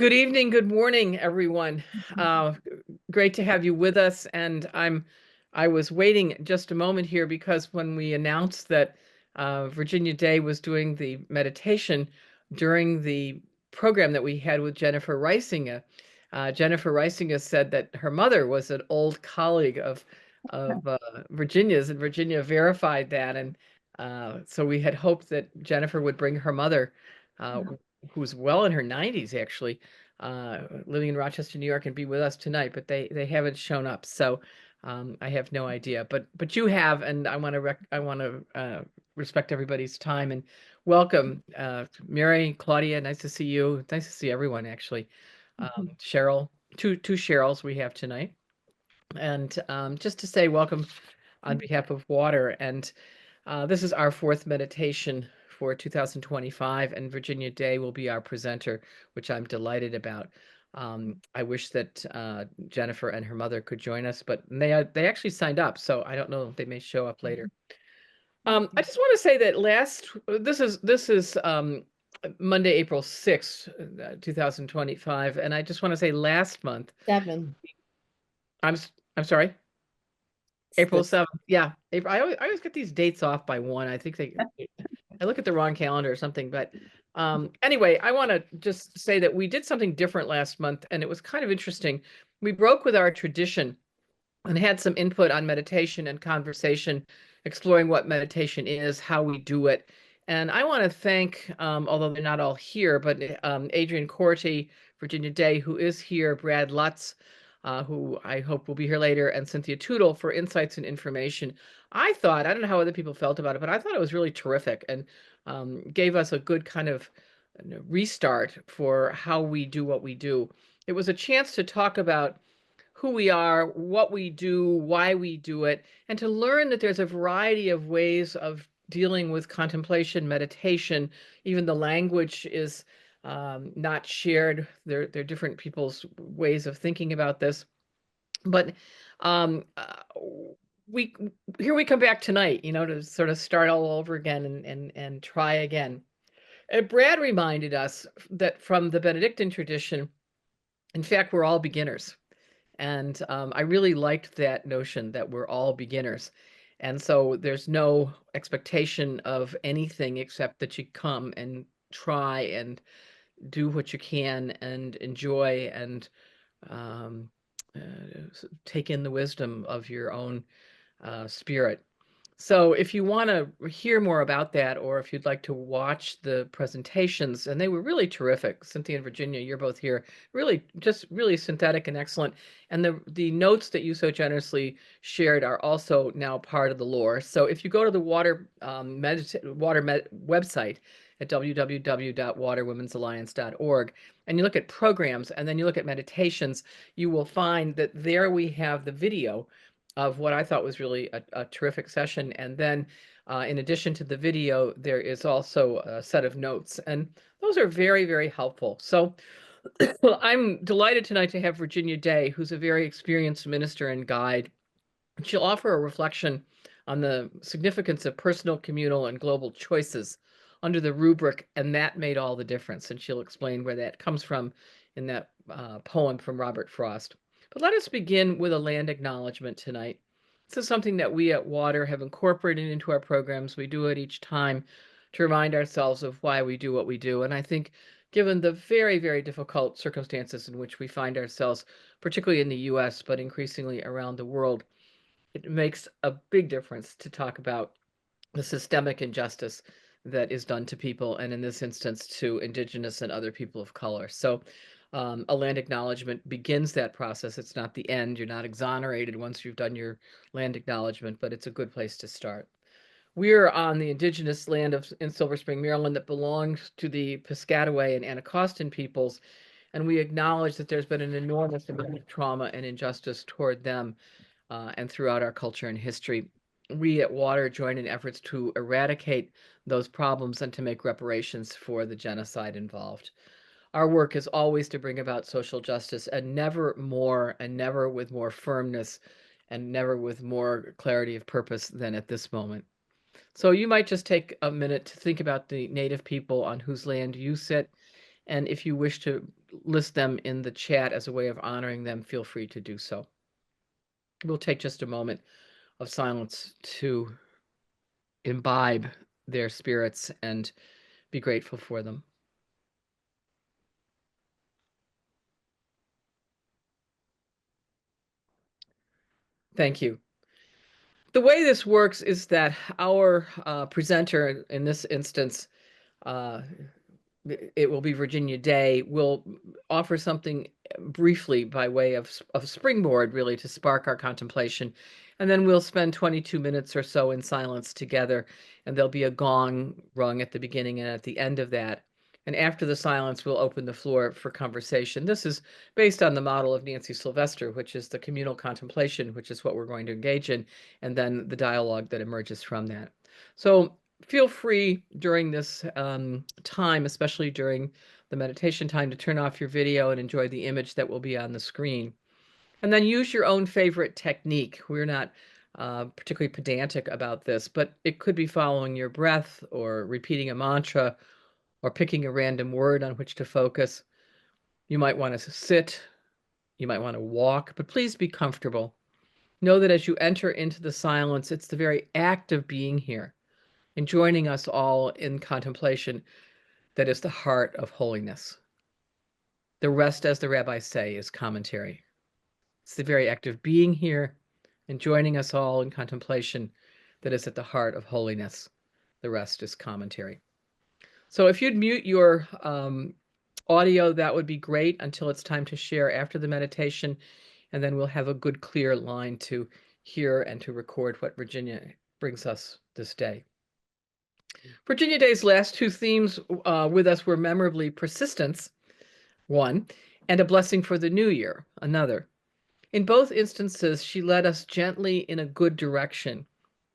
good evening, good morning, everyone. Uh, Great to have you with us. And I was waiting just a moment here because when we announced that Virginia Day was doing the meditation during the program that we had with Jennifer Risinga, Jennifer Risinga said that her mother was an old colleague of Virginia's, and Virginia verified that. And so we had hoped that Jennifer would bring her mother. Who's well in her 90s actually, living in Rochester, New York, and be with us tonight, but they haven't shown up. So I have no idea. But you have, and I want to respect everybody's time and welcome Mary, Claudia. Nice to see you. Nice to see everyone actually. Cheryl, two Cheryls we have tonight, and just to say welcome on behalf of Water. And this is our fourth meditation for 2025, and Virginia Day will be our presenter, which I'm delighted about. I wish that Jennifer and her mother could join us, but they actually signed up, so I don't know if they may show up later. I just want to say that this is Monday, April 6th, 2025, and I just want to say last month. 7. I'm sorry. April 7th. Yeah. April. I always get these dates off by one. I think I look at the wrong calendar or something. But anyway, I want to just say that we did something different last month, and it was kind of interesting. We broke with our tradition and had some input on meditation and conversation, exploring what meditation is, how we do it. And I want to thank, although they're not all here, but Adrian Corti, Virginia Day, who is here, Brad Lutz, who I hope will be here later, and Cynthia Tootle for insights and information. I don't know how other people felt about it, but I thought it was really terrific and gave us a good kind of restart for how we do what we do. It was a chance to talk about who we are, what we do, why we do it, and to learn that there's a variety of ways of dealing with contemplation, meditation. Even the language is not shared. They're different people's ways of thinking about this. But um, uh, we we come back tonight, to sort of start all over again and try again. And Brad reminded us that from the Benedictine tradition, in fact, we're all beginners. And I really liked that notion that we're all beginners. And so there's no expectation of anything except that you come and try and do what you can and enjoy and um, take in the wisdom of your own spirit. So if you want to hear more about that, or if you'd like to watch the presentations, and they were really terrific. Cynthia and Virginia, you're both here, really just really synthetic and excellent. And the notes that you so generously shared are also now part of the lore. So if you go to the Water website at www.waterwomensalliance.org, and you look at programs, and then you look at meditations, you will find that there we have the video of what I thought was really a terrific session. And then in addition to the video, there is also a set of notes, and those are very, very helpful. So I'm delighted tonight to have Virginia Day, who's a very experienced minister and guide. She'll offer a reflection on the significance of personal, communal, and global choices under the rubric, and that made all the difference. And she'll explain where that comes from in that poem from Robert Frost. But let us begin with a land acknowledgement tonight. This is something that we at Water have incorporated into our programs. We do it each time to remind ourselves of why we do what we do. And I think given the very, very difficult circumstances in which we find ourselves, particularly in the US, but increasingly around the world, it makes a big difference to talk about the systemic injustice that is done to people, and in this instance, to Indigenous and other people of color. So a land acknowledgement begins that process. It's not the end. You're not exonerated once you've done your land acknowledgement, but it's a good place to start. We're on the indigenous land in Silver Spring, Maryland, that belongs to the Piscataway and Anacostan peoples, and we acknowledge that there's been an enormous amount of trauma and injustice toward them and throughout our culture and history. We at Water join in efforts to eradicate those problems and to make reparations for the genocide involved. Our work is always to bring about social justice, and never more, and never with more firmness, and never with more clarity of purpose than at this moment. So you might just take a minute to think about the Native people on whose land you sit, and if you wish to list them in the chat as a way of honoring them, feel free to do so. We'll take just a moment of silence to imbibe their spirits and be grateful for them. Thank you. The way this works is that our presenter, in this instance, it will be Virginia Day, will offer something briefly by way of springboard, really, to spark our contemplation. And then we'll spend 22 minutes or so in silence together, and there'll be a gong rung at the beginning and at the end of that. And after the silence, we'll open the floor for conversation. This is based on the model of Nancy Sylvester, which is the communal contemplation, which is what we're going to engage in, and then the dialogue that emerges from that. So feel free during this time, especially during the meditation time, to turn off your video and enjoy the image that will be on the screen. And then use your own favorite technique. We're not particularly pedantic about this, but it could be following your breath or repeating a mantra or picking a random word on which to focus. You might want to sit, you might want to walk, but please be comfortable. Know that as you enter into the silence, it's the very act of being here and joining us all in contemplation that is the heart of holiness. The rest, as the rabbis say, is commentary. It's the very act of being here and joining us all in contemplation that is at the heart of holiness. The rest is commentary. So if you'd mute your audio, that would be great until it's time to share after the meditation, and then we'll have a good, clear line to hear and to record what Virginia brings us this day. Virginia Day's last two themes with us were memorably persistence, one, and a blessing for the new year, another. In both instances, she led us gently in a good direction,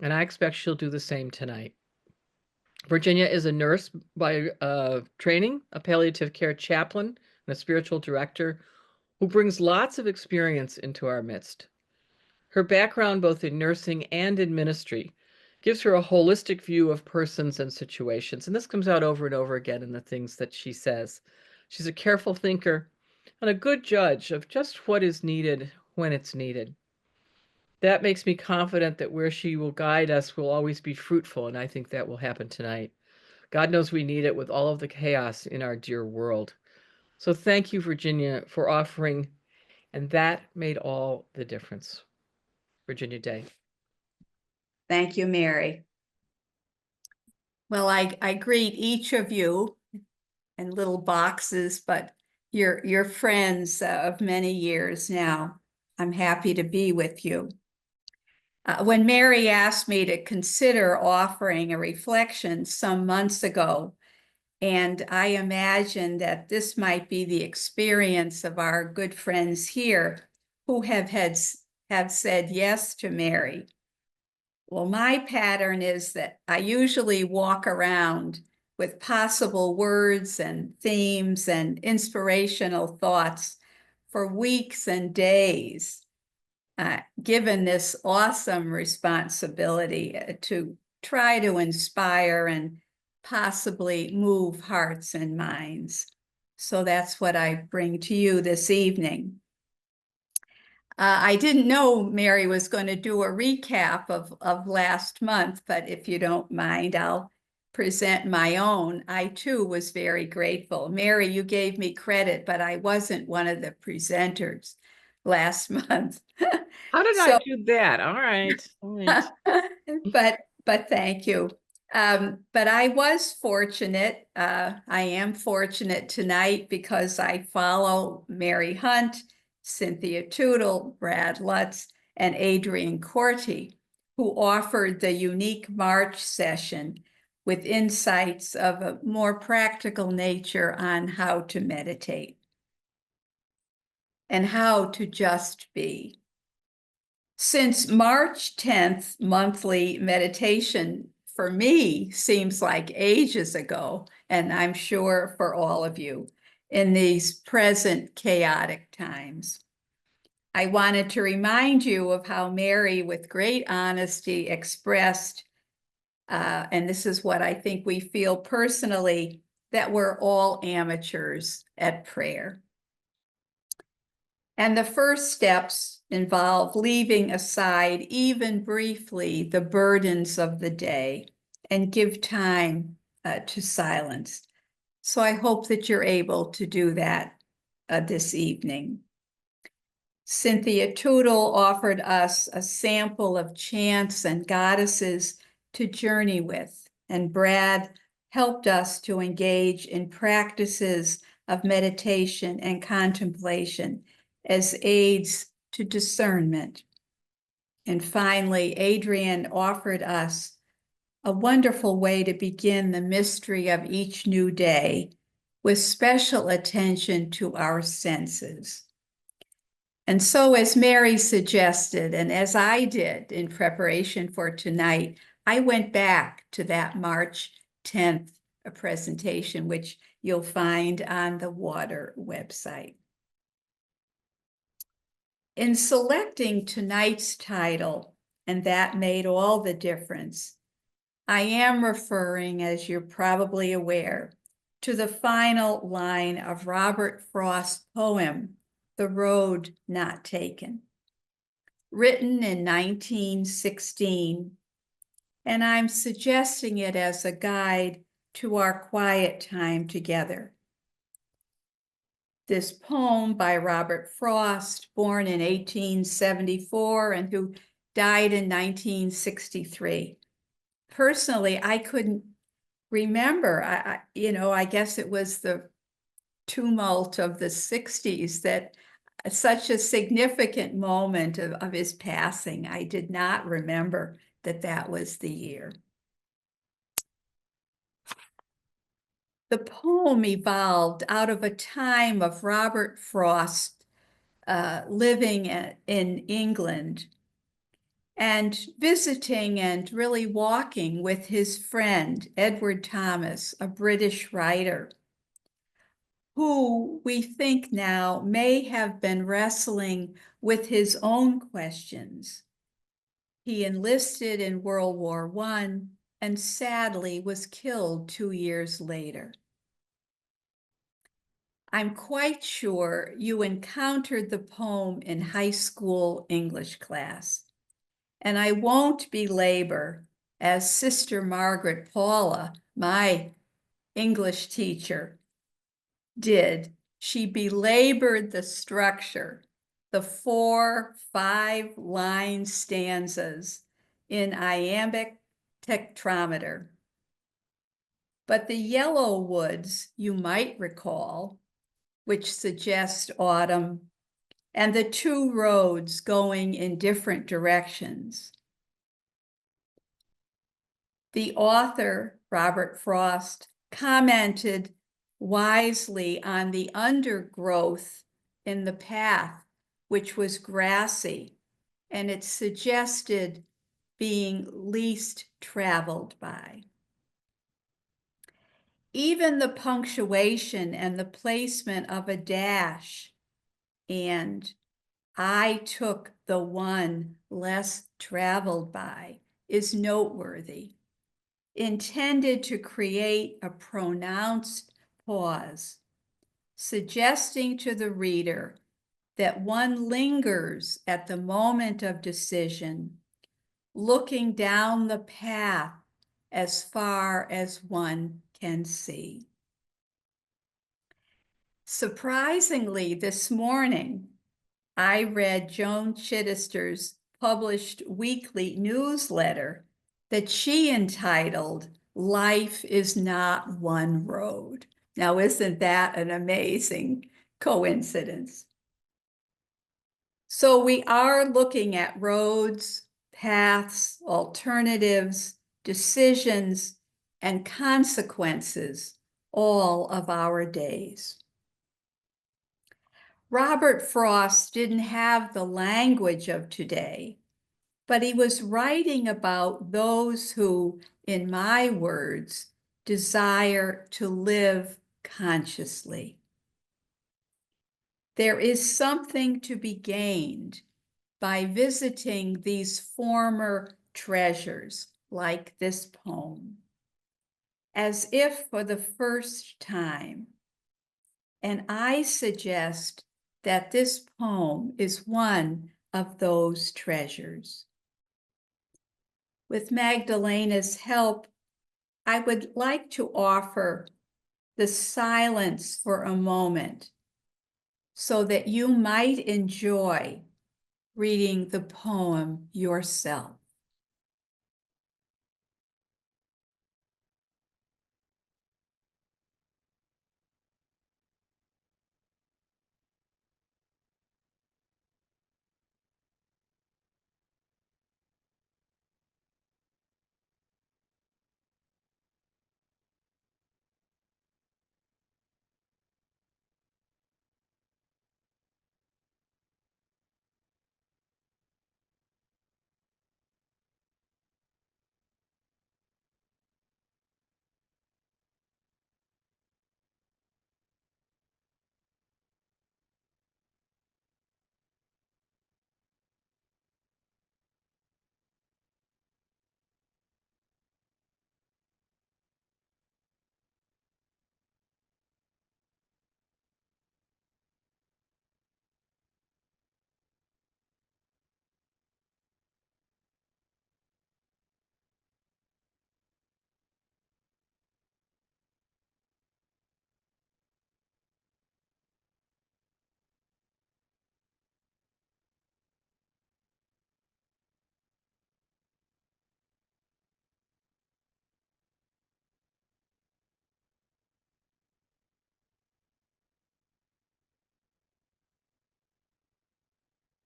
and I expect she'll do the same tonight. Virginia is a nurse by training, a palliative care chaplain, and a spiritual director who brings lots of experience into our midst. Her background, both in nursing and in ministry, gives her a holistic view of persons and situations. And this comes out over and over again in the things that she says. She's a careful thinker and a good judge of just what is needed when it's needed. That makes me confident that where she will guide us will always be fruitful, and I think that will happen tonight. God knows we need it with all of the chaos in our dear world. So thank you, Virginia, for offering, and that made all the difference. Virginia Day. Thank you, Mary. Well, I greet each of you in little boxes, but you're friends of many years now. I'm happy to be with you. When Mary asked me to consider offering a reflection some months ago, and I imagined that this might be the experience of our good friends here who have said yes to Mary. Well, my pattern is that I usually walk around with possible words and themes and inspirational thoughts for weeks and days, given this awesome responsibility to try to inspire and possibly move hearts and minds. So that's what I bring to you this evening. I didn't know Mary was going to do a recap of last month, but if you don't mind, I'll present my own. I too was very grateful. Mary, you gave me credit, but I wasn't one of the presenters last month. How did I do that? All right. All right. But thank you. But I was fortunate. I am fortunate tonight because I follow Mary Hunt, Cynthia Tootle, Brad Lutz, and Adrian Corti, who offered the unique March session with insights of a more practical nature on how to meditate and how to just be. Since March 10th monthly meditation for me seems like ages ago, and I'm sure for all of you, in these present chaotic times. I wanted to remind you of how Mary, with great honesty, expressed, and this is what I think we feel personally, that we're all amateurs at prayer. And the first steps involve leaving aside, even briefly, the burdens of the day and give time to silence. So I hope that you're able to do that this evening. Cynthia Tootle offered us a sample of chants and goddesses to journey with, and Brad helped us to engage in practices of meditation and contemplation as aids to discernment. And finally, Adrian offered us a wonderful way to begin the mystery of each new day with special attention to our senses. And so, as Mary suggested, and as I did in preparation for tonight, I went back to that March 10th presentation, which you'll find on the Water website. In selecting tonight's title, and that made all the difference, I am referring, as you're probably aware, to the final line of Robert Frost's poem, The Road Not Taken, written in 1916, and I'm suggesting it as a guide to our quiet time together. This poem by Robert Frost, born in 1874 and who died in 1963. Personally, I couldn't remember. I guess it was the tumult of the 60s that such a significant moment of his passing. I did not remember that was the year. The poem evolved out of a time of Robert Frost living in England and visiting and really walking with his friend, Edward Thomas, a British writer, who we think now may have been wrestling with his own questions. He enlisted in World War I and sadly was killed 2 years later. I'm quite sure you encountered the poem in high school English class, and I won't belabor, as Sister Margaret Paula, my English teacher, did. She belabored the structure, the 4 5-line stanzas in iambic tetrameter. But the yellow woods, you might recall, which suggest autumn, and the 2 roads going in different directions. The author, Robert Frost, commented wisely on the undergrowth in the path, which was grassy, and it suggested being least traveled by. Even the punctuation and the placement of a dash and I took the one less traveled by is noteworthy, intended to create a pronounced pause, suggesting to the reader that one lingers at the moment of decision, looking down the path as far as one can see. Surprisingly, this morning, I read Joan Chittister's published weekly newsletter that she entitled, Life is Not One Road. Now, isn't that an amazing coincidence? So we are looking at roads, paths, alternatives, decisions, and consequences all of our days. Robert Frost didn't have the language of today, but he was writing about those who, in my words, desire to live consciously. There is something to be gained by visiting these former treasures, like this poem, as if for the first time. And I suggest that this poem is one of those treasures. With Magdalena's help, I would like to offer the silence for a moment so that you might enjoy reading the poem yourself.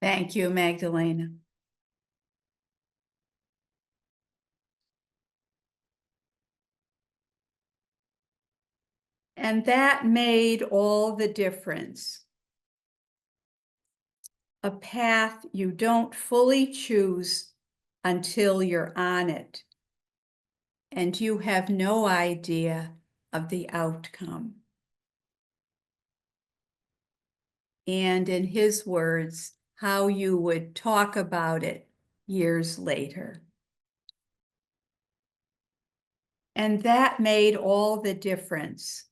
Thank you, Magdalena. And that made all the difference. A path you don't fully choose until you're on it, and you have no idea of the outcome. And in his words, how you would talk about it years later. And that made all the difference.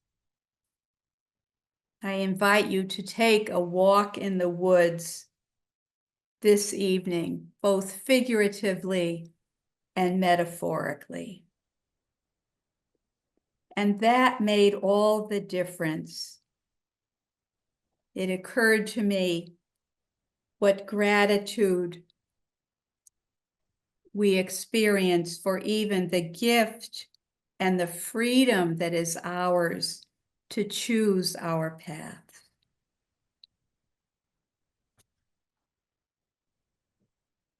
I invite you to take a walk in the woods this evening, both figuratively and metaphorically. And that made all the difference. It occurred to me what gratitude we experience for even the gift and the freedom that is ours to choose our path.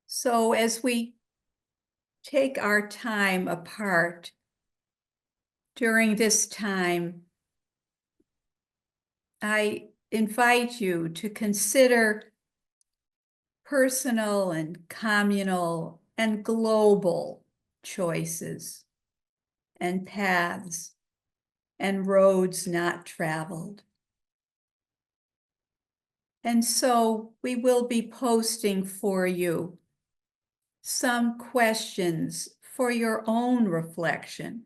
So as we take our time apart during this time, I invite you to consider personal and communal and global choices and paths and roads not traveled. And so we will be posting for you some questions for your own reflection.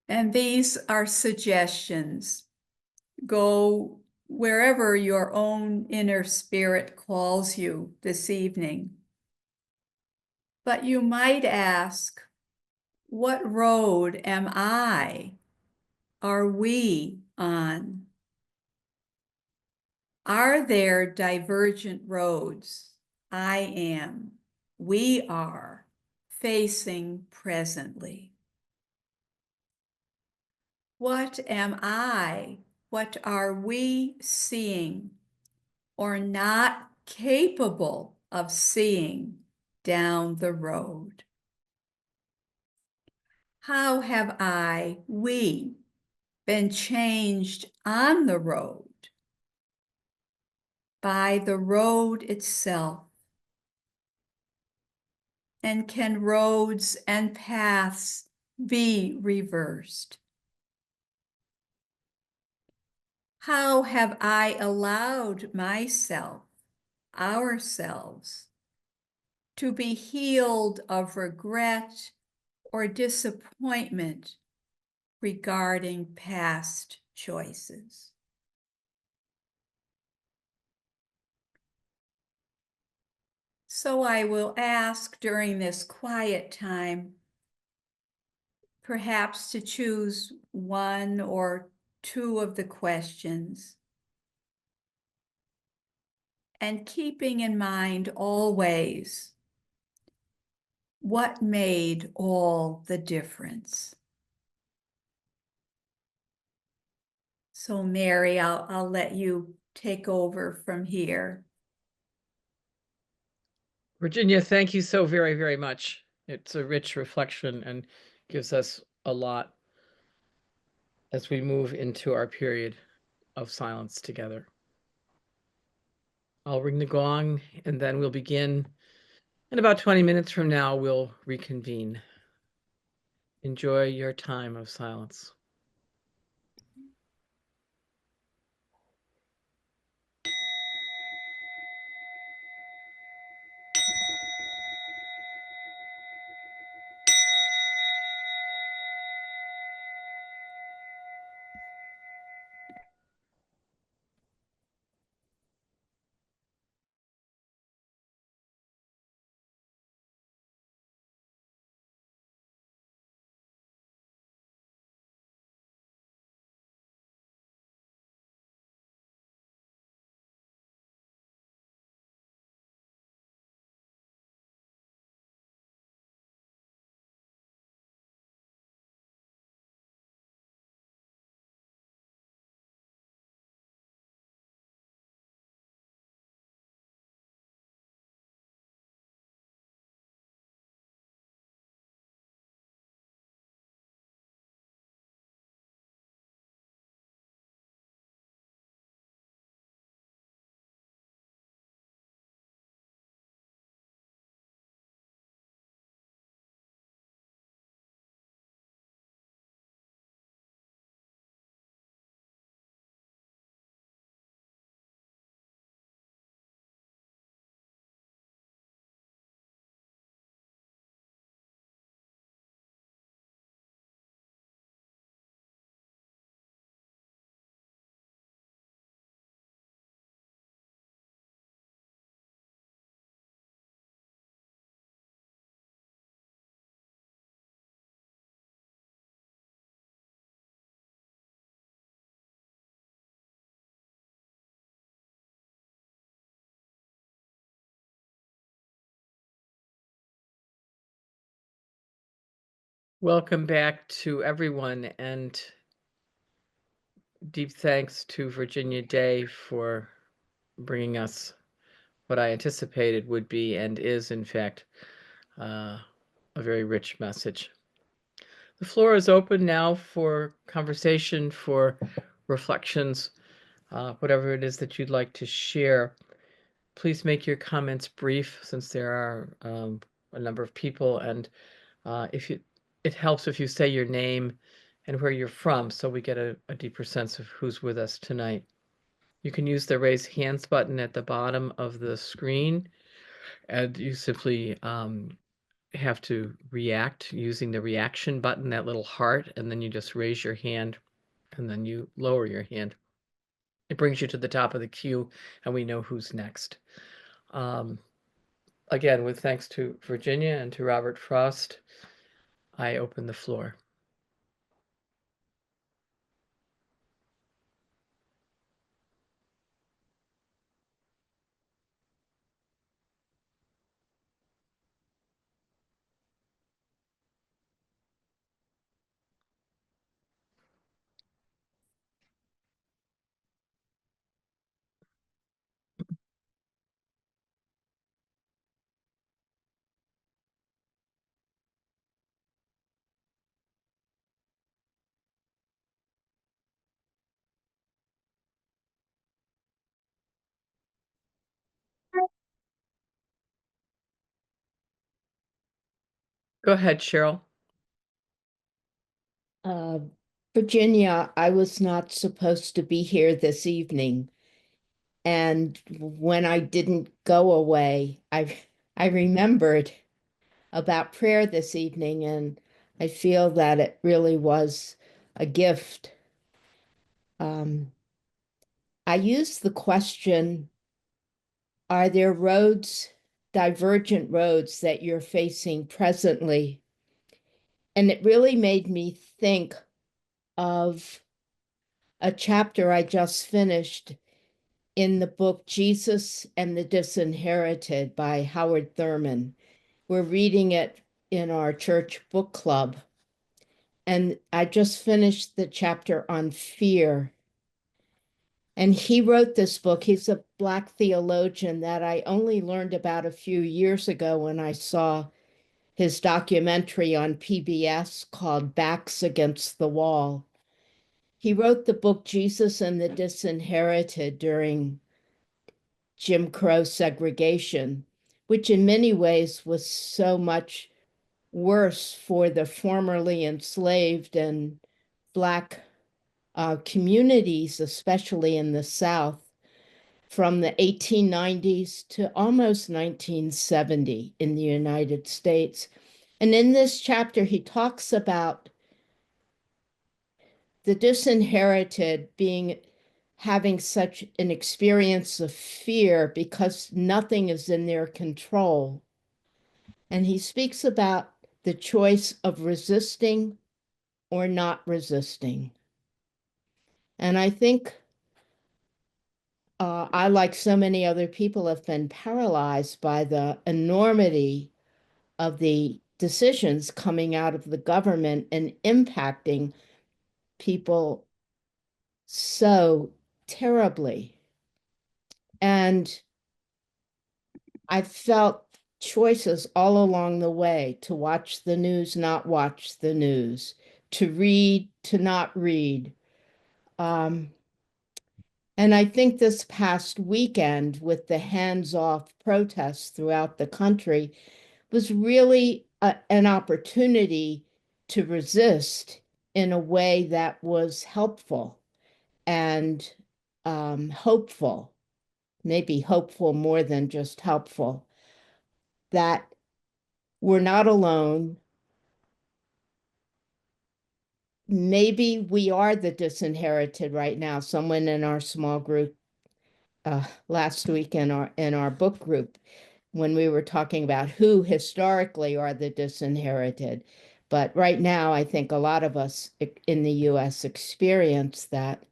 And these are suggestions. Go wherever your own inner spirit calls you this evening. But you might ask, what road am I? Are we on? Are there divergent roads? I am, we are facing presently. What am I? What are we seeing or not capable of seeing down the road? How have we been changed on the road by the road itself? And can roads and paths be reversed? How have I allowed myself, ourselves, to be healed of regret or disappointment regarding past choices. So I will ask during this quiet time, perhaps to choose one or two of the questions, and keeping in mind always what made all the difference. So Mary, I'll let you take over from here. Virginia, thank you so very, very much. It's a rich reflection and gives us a lot as we move into our period of silence together. I'll ring the gong and then we'll begin. In about 20 minutes from now, we'll reconvene. Enjoy your time of silence. Welcome back to everyone, and deep thanks to Virginia Day for bringing us what I anticipated would be and is, in fact, a very rich message. The floor is open now for conversation, for reflections, whatever it is that you'd like to share. Please make your comments brief, since there are a number of people, and it helps if you say your name and where you're from, so we get a deeper sense of who's with us tonight. You can use the raise hands button at the bottom of the screen, and you simply have to react using the reaction button, that little heart, and then you just raise your hand and then you lower your hand. It brings you to the top of the queue and we know who's next. Again, with thanks to Virginia and to Robert Frost, I open the floor. Go ahead, Cheryl. Uh, Virginia, I was not supposed to be here this evening. And when I didn't go away, I remembered about prayer this evening, and I feel that it really was a gift. I used the question, are there roads, divergent roads that you're facing presently? And it really made me think of a chapter I just finished in the book Jesus and the Disinherited by Howard Thurman. We're reading it in our church book club. And I just finished the chapter on fear. And he wrote this book. He's a Black theologian that I only learned about a few years ago when I saw his documentary on PBS called Backs Against the Wall. He wrote the book Jesus and the Disinherited during Jim Crow segregation, which in many ways was so much worse for the formerly enslaved and Black communities, especially in the South, from the 1890s to almost 1970 in the United States. And in this chapter, he talks about the disinherited having such an experience of fear because nothing is in their control. And he speaks about the choice of resisting or not resisting. And I think I, like so many other people, have been paralyzed by the enormity of the decisions coming out of the government and impacting people so terribly. And I felt choices all along the way to watch the news, not watch the news, to read, to not read. And I think this past weekend, with the hands-off protests throughout the country, was really an opportunity to resist in a way that was helpful and hopeful, maybe hopeful more than just helpful, that we're not alone. Maybe we are the disinherited right now. Someone in our small group last week in our book group, when we were talking about who historically are the disinherited. But right now, I think a lot of us in the US experience that.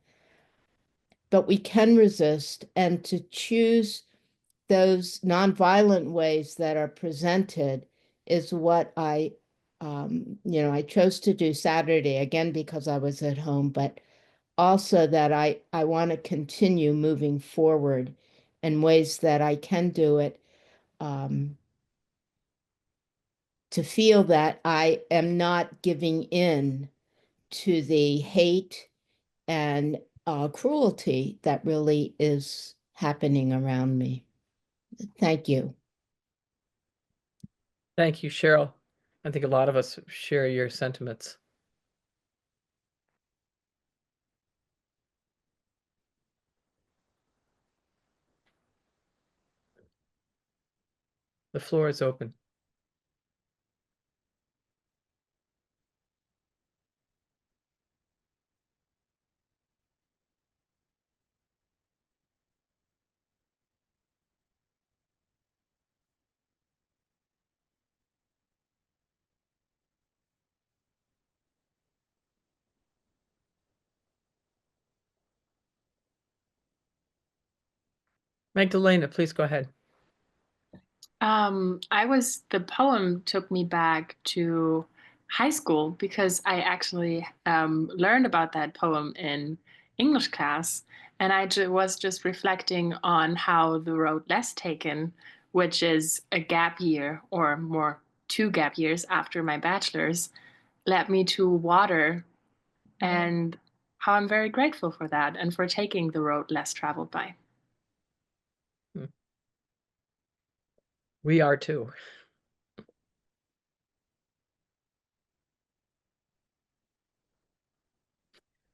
But we can resist, and to choose those nonviolent ways that are presented is what I chose to do Saturday, again, because I was at home, but also that I want to continue moving forward in ways that I can do it, to feel that I am not giving in to the hate and cruelty that really is happening around me. Thank you. Thank you, Cheryl. I think a lot of us share your sentiments. The floor is open. Magdalena, please go ahead. The poem took me back to high school because I actually learned about that poem in English class. And was just reflecting on how the road less taken, which is a gap year or more 2 gap years after my bachelor's, led me to water, and how I'm very grateful for that and for taking the road less traveled by. We are too.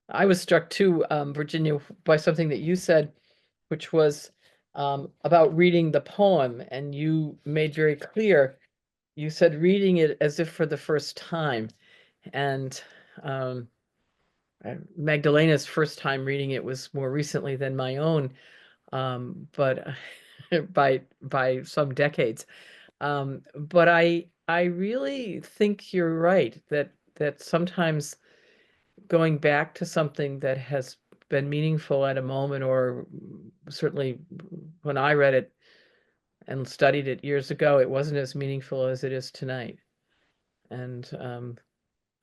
I was struck too, Virginia, by something that you said, which was about reading the poem, and you made very clear, you said reading it as if for the first time. And Magdalena's first time reading it was more recently than my own, but by some decades. But I really think you're right that sometimes going back to something that has been meaningful at a moment, or certainly when I read it and studied it years ago, it wasn't as meaningful as it is tonight. And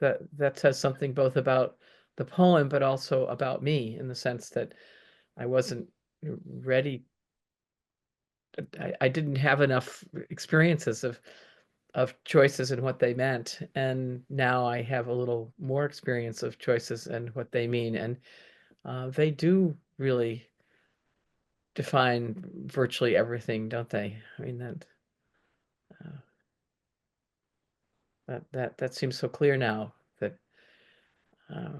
that says something both about the poem, but also about me, in the sense that I wasn't ready. I didn't have enough experiences of choices and what they meant, and now I have a little more experience of choices and what they mean, and they do really define virtually everything, don't they? I mean that seems so clear now, that uh,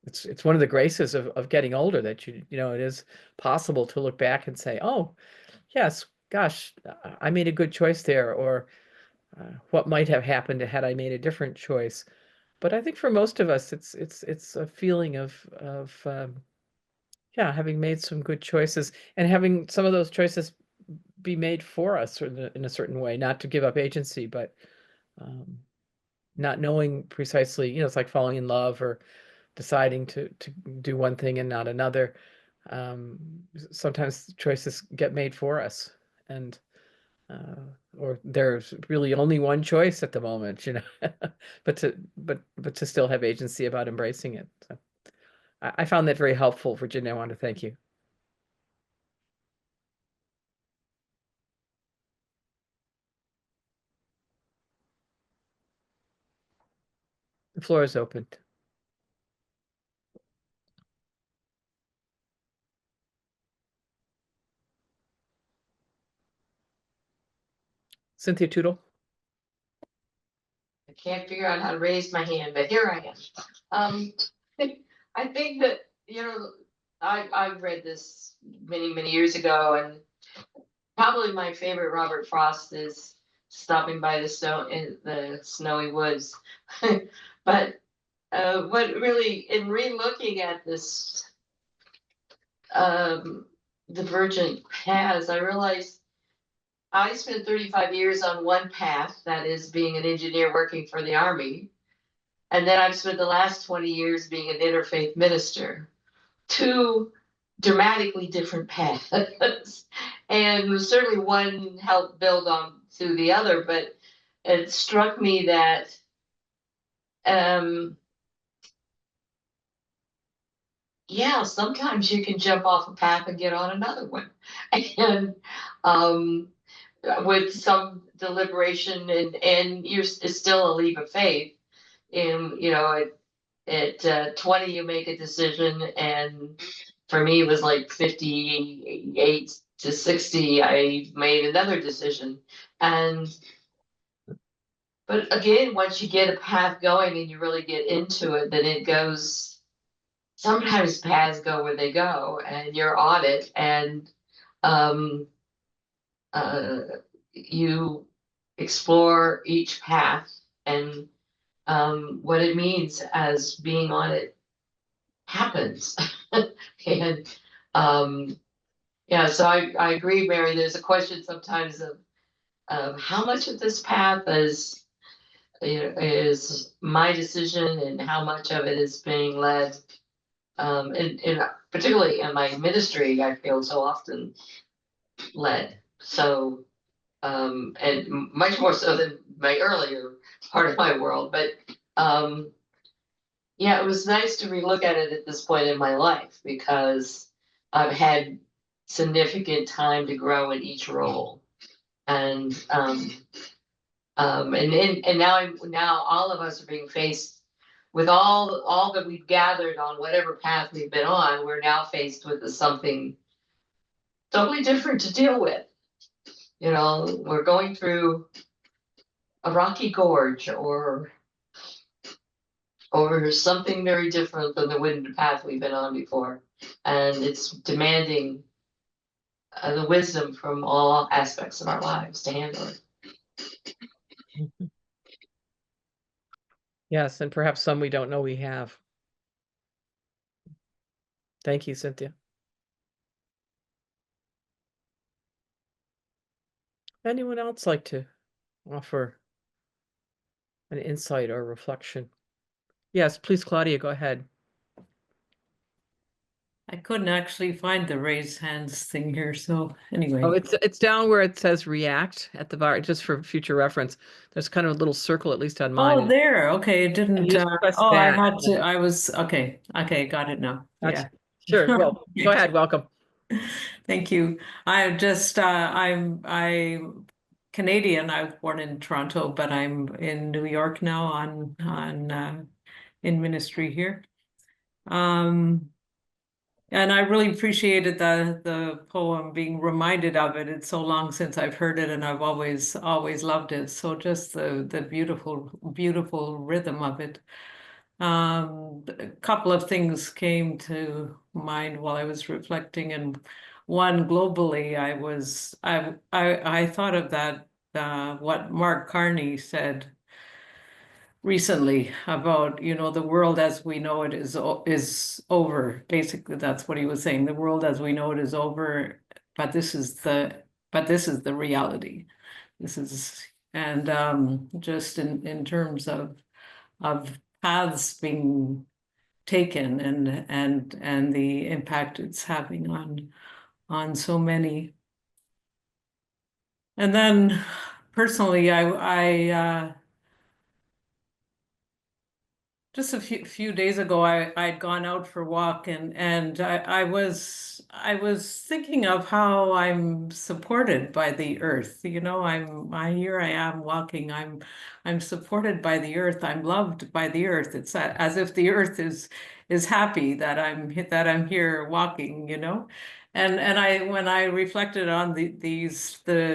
it's one of the graces of getting older, that you know it is possible to look back and say, oh yes, gosh, I made a good choice there, or what might have happened had I made a different choice. But I think for most of us, it's a feeling of yeah, having made some good choices, and having some of those choices be made for us, or in a certain way, not to give up agency, but um, not knowing precisely, it's like falling in love, or deciding to do one thing and not another. Um, Sometimes choices get made for us, and uh, or there's really only one choice at the moment, but to still have agency about embracing it. So I found that very helpful, Virginia. I want to thank you. The floor is open. Cynthia Tootle. I can't figure out how to raise my hand, but here I am. Um, I think that, I've read this many, many years ago, and probably my favorite Robert Frost is Stopping by the Snow in the Snowy Woods. But what really, in re-looking at this divergent paths, I realized I spent 35 years on one path, that is being an engineer working for the Army. And then I've spent the last 20 years being an interfaith minister. Two dramatically different paths. And certainly one helped build on to the other, but it struck me that yeah, sometimes you can jump off a path and get on another one. And with some deliberation, and it's still a leap of faith. And at 20 you make a decision, and for me it was like 58 to 60 I made another decision. But again, once you get a path going and you really get into it, then it goes, sometimes paths go where they go and you're on it, and um uh you explore each path, and what it means as being on it happens. And yeah, so I agree, Mary. There's a question sometimes of how much of this path is my decision, and how much of it is being led. And particularly in my ministry, I feel so often led. So and much more so than my earlier part of my world. But yeah, it was nice to relook at it at this point in my life, because I've had significant time to grow in each role. And now all of us are being faced with all that we've gathered on whatever path we've been on. We're now faced with something totally different to deal with. We're going through a rocky gorge, or something very different than the wind path we've been on before. And it's demanding the wisdom from all aspects of our lives to handle it. Yes, and perhaps some we don't know we have. Thank you, Cynthia. Anyone else like to offer an insight or reflection? Yes, please, Claudia, go ahead. I couldn't actually find the raise hands thing here, so anyway. Oh, it's down where it says react at the bar, just for future reference. There's kind of a little circle, at least on mine. Oh, there. Okay, it didn't. you just press Oh, I that. had to. I was okay. Okay, got it now. That's- Yeah. Sure. Well, go ahead. Welcome. Thank you. I just I'm Canadian. I was born in Toronto, but I'm in New York now on in ministry here. And I really appreciated the poem, being reminded of it. It's so long since I've heard it, and I've always loved it. So just the beautiful rhythm of it. A couple of things came to mind while I was reflecting, and one globally, I thought of that what Mark Carney said recently about, you know, the world as we know it is over. Basically, that's what he was saying. The world as we know it is over, but this is the reality. This is, and just in terms of paths being taken and the impact it's having on so many. And then personally, I just a few days ago, I'd gone out for a walk, and I was thinking of how I'm supported by the earth. You know, here I am walking. I'm supported by the earth. I'm loved by the earth. It's as if the earth is happy that I'm here walking. You know, and when I reflected on the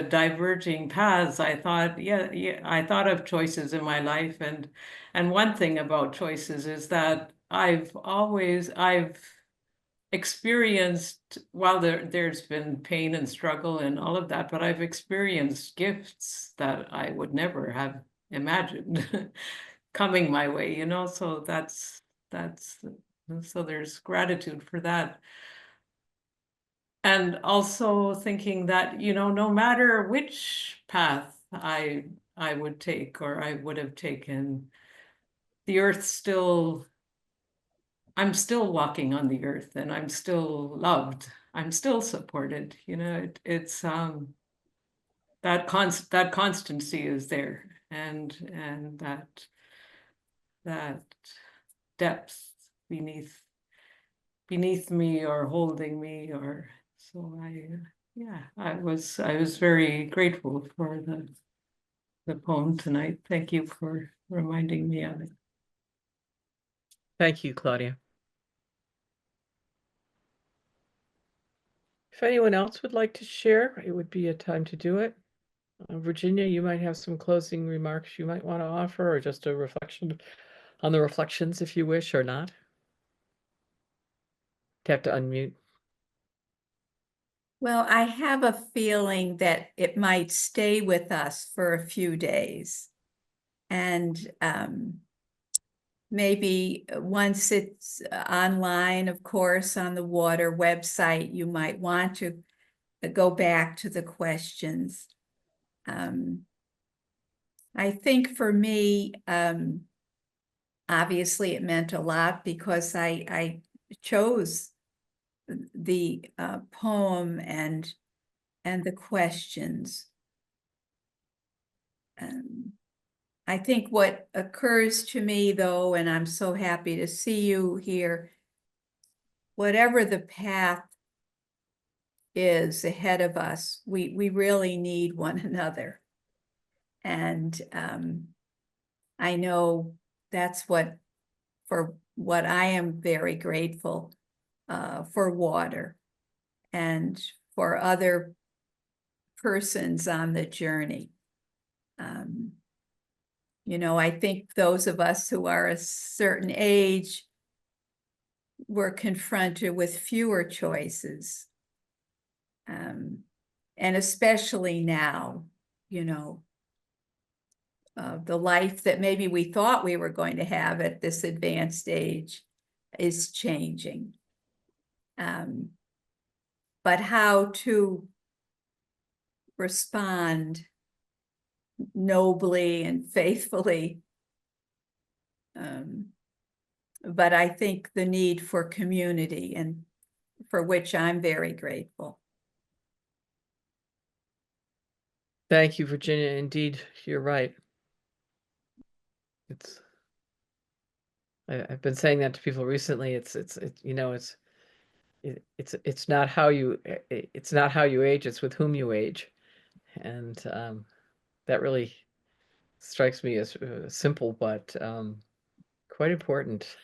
diverging paths, I thought, yeah, I thought of choices in my life, and one thing about choices is that I've experienced, while there's been pain and struggle and all of that, but I've experienced gifts that I would never have imagined coming my way, you know, so so there's gratitude for that. And also thinking that, you know, no matter which path I would take or I would have taken, the earth I'm still walking on the earth, and I'm still loved. I'm still supported. You know, it's that constancy is there, and that depth beneath me or holding me, or so I was very grateful for the poem tonight. Thank you for reminding me of it. Thank you, Claudia. If anyone else would like to share, it would be a time to do it. Virginia, you might have some closing remarks you might want to offer, or just a reflection on the reflections if you wish, or not. You have to unmute. Well, I have a feeling that it might stay with us for a few days. And maybe once it's online, of course, on the Water website, you might want to go back to the questions. I think for me, obviously it meant a lot because I chose the poem and the questions. I think what occurs to me, though, and I'm so happy to see you here, whatever the path is ahead of us, we really need one another. And I know that's for what I am very grateful for water and for other persons on the journey. You know, I think those of us who are a certain age were confronted with fewer choices. And especially now, you know, the life that maybe we thought we were going to have at this advanced age is changing. But how to respond nobly and faithfully. But I think the need for community, and for which I'm very grateful. Thank you, Virginia. Indeed, you're right. I've been saying that to people recently. It's not how you age, it's with whom you age. And that really strikes me as simple, but quite important.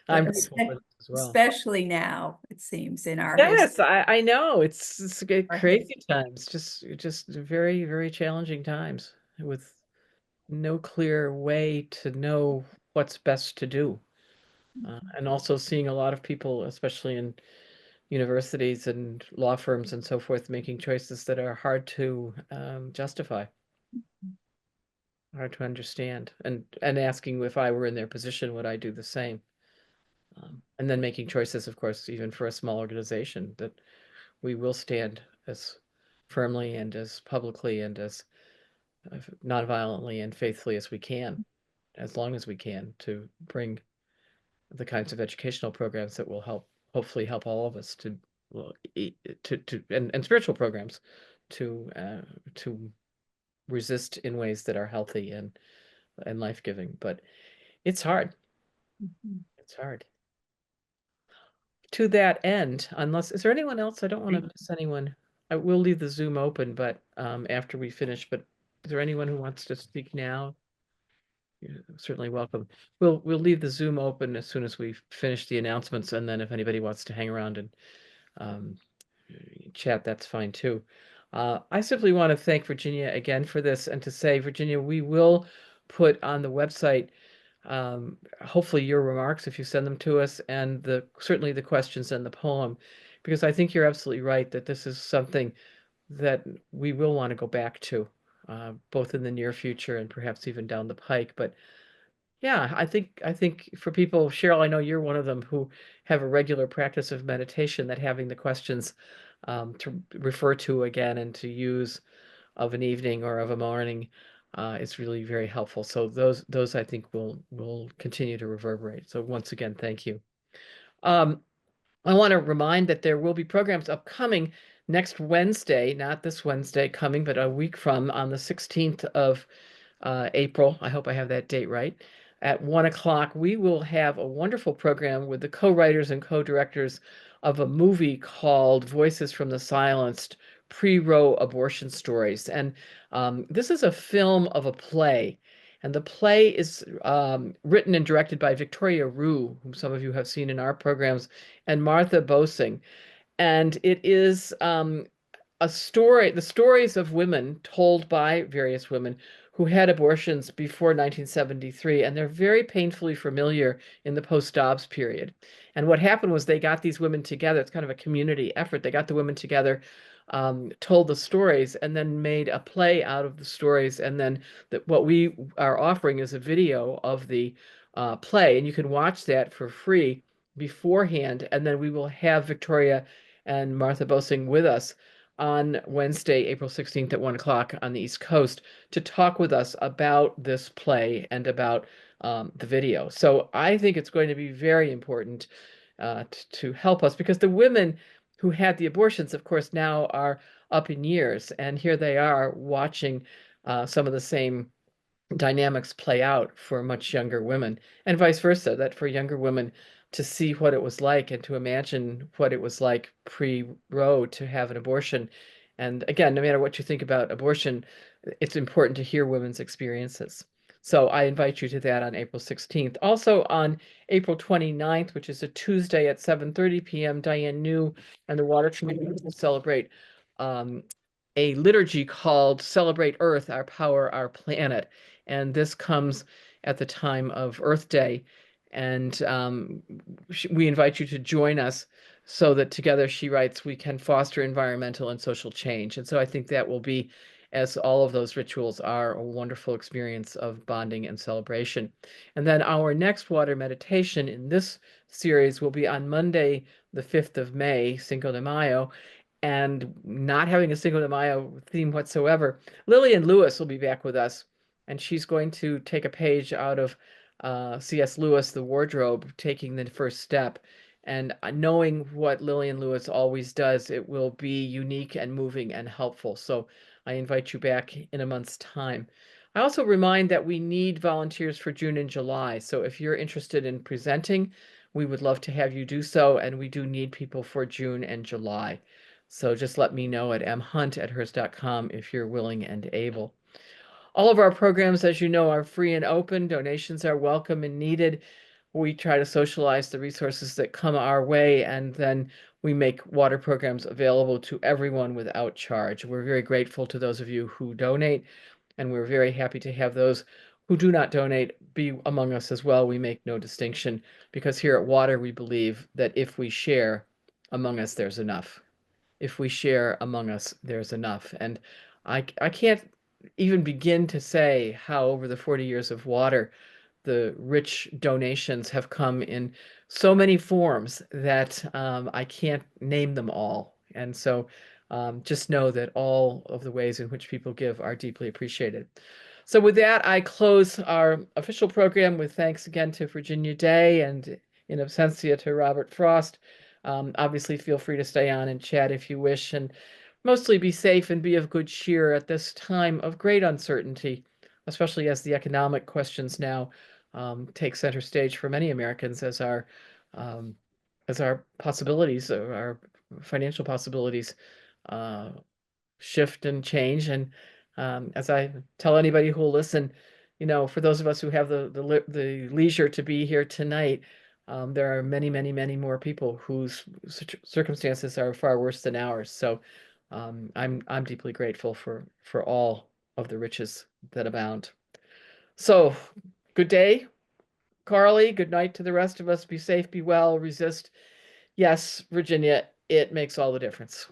I'm grateful for that as well. Especially now, it seems, in our Yes, history. I know it's Our crazy times, just very, very challenging times with no clear way to know what's best to do. And also seeing a lot of people, especially in universities and law firms and so forth, making choices that are hard to justify, hard to understand, and asking if I were in their position, would I do the same? And then making choices, of course, even for a small organization, that we will stand as firmly and as publicly and as nonviolently and faithfully as we can, as long as we can, to bring the kinds of educational programs that will hopefully help all of us to, well, and spiritual programs to resist in ways that are healthy and life-giving. But it's hard. It's hard. To that end, is there anyone else? I don't want to miss anyone. I will leave the Zoom open, but after we finish. But is there anyone who wants to speak now? You're certainly welcome. We'll leave the Zoom open as soon as we finish the announcements, and then if anybody wants to hang around and um, chat, that's fine too. I simply want to thank Virginia again for this, and to say, Virginia, we will put on the website hopefully your remarks if you send them to us, and certainly the questions and the poem, because I think you're absolutely right that this is something that we will want to go back to, both in the near future and perhaps even down the pike. But yeah, I think for people, Cheryl, I know you're one of them who have a regular practice of meditation, that having the questions to refer to again and to use of an evening or of a morning is really very helpful. So those I think will continue to reverberate. So once again, thank you. I want to remind that there will be programs upcoming next Wednesday, not this Wednesday coming, but a week from, on the 16th of April. I hope I have that date right. At 1 o'clock, we will have a wonderful program with the co-writers and co-directors of a movie called Voices from the Silenced, Pre-Roe Abortion Stories. And this is a film of a play. And the play is written and directed by Victoria Rue, whom some of you have seen in our programs, and Martha Bosing. And it is the stories of women told by various women who had abortions before 1973, and they're very painfully familiar in the post-Dobbs period. And what happened was they got these women together. It's kind of a community effort. They got the women together, told the stories, and then made a play out of the stories. And then what we are offering is a video of the play, and you can watch that for free beforehand. And then we will have Victoria and Martha Bosing with us on Wednesday, April 16th at 1 o'clock on the East Coast to talk with us about this play and about the video. So I think it's going to be very important to help us, because the women who had the abortions, of course, now are up in years, and here they are watching some of the same dynamics play out for much younger women, and vice versa, that for younger women to see what it was like and to imagine what it was like pre-Roe to have an abortion. And again, no matter what you think about abortion, it's important to hear women's experiences. So I invite you to that on April 16th. Also on April 29th, which is a Tuesday at 7:30 p.m., Diane New and the WATERmeditation will celebrate a liturgy called Celebrate Earth, Our Power, Our Planet. And this comes at the time of Earth Day. And we invite you to join us so that together, she writes, we can foster environmental and social change. And so I think that will be as all of those rituals are a wonderful experience of bonding and celebration. And then our next water meditation in this series will be on Monday, the 5th of May, Cinco de Mayo, and not having a Cinco de Mayo theme whatsoever. Lillian Lewis will be back with us, and she's going to take a page out of C.S. Lewis, The Wardrobe, taking the first step. And knowing what Lillian Lewis always does, it will be unique and moving and helpful. So I invite you back in a month's time. I also remind that we need volunteers for June and July. So if you're interested in presenting, we would love to have you do so. And we do need people for June and July. So just let me know at mhunt@hearst.com if you're willing and able. All of our programs, as you know, are free and open. Donations are welcome and needed. We try to socialize the resources that come our way, and then we make water programs available to everyone without charge. We're very grateful to those of you who donate, and we're very happy to have those who do not donate be among us as well. We make no distinction, because here at Water, we believe that if we share among us, there's enough. If we share among us, there's enough. And I can't even begin to say how over the 40 years of Water, the rich donations have come in so many forms that I can't name them all. And so just know that all of the ways in which people give are deeply appreciated. So with that, I close our official program with thanks again to Virginia Day and in absentia to Robert Frost. Obviously, feel free to stay on and chat if you wish, and mostly be safe and be of good cheer at this time of great uncertainty, especially as the economic questions now take center stage for many Americans as our possibilities, our financial possibilities shift and change. And as I tell anybody who will listen, for those of us who have the leisure to be here tonight, there are many, many, many more people whose circumstances are far worse than ours. So I'm deeply grateful for all of the riches that abound. So good day, Carly. Good night to the rest of us. Be safe, be well, resist. Yes, Virginia, it makes all the difference.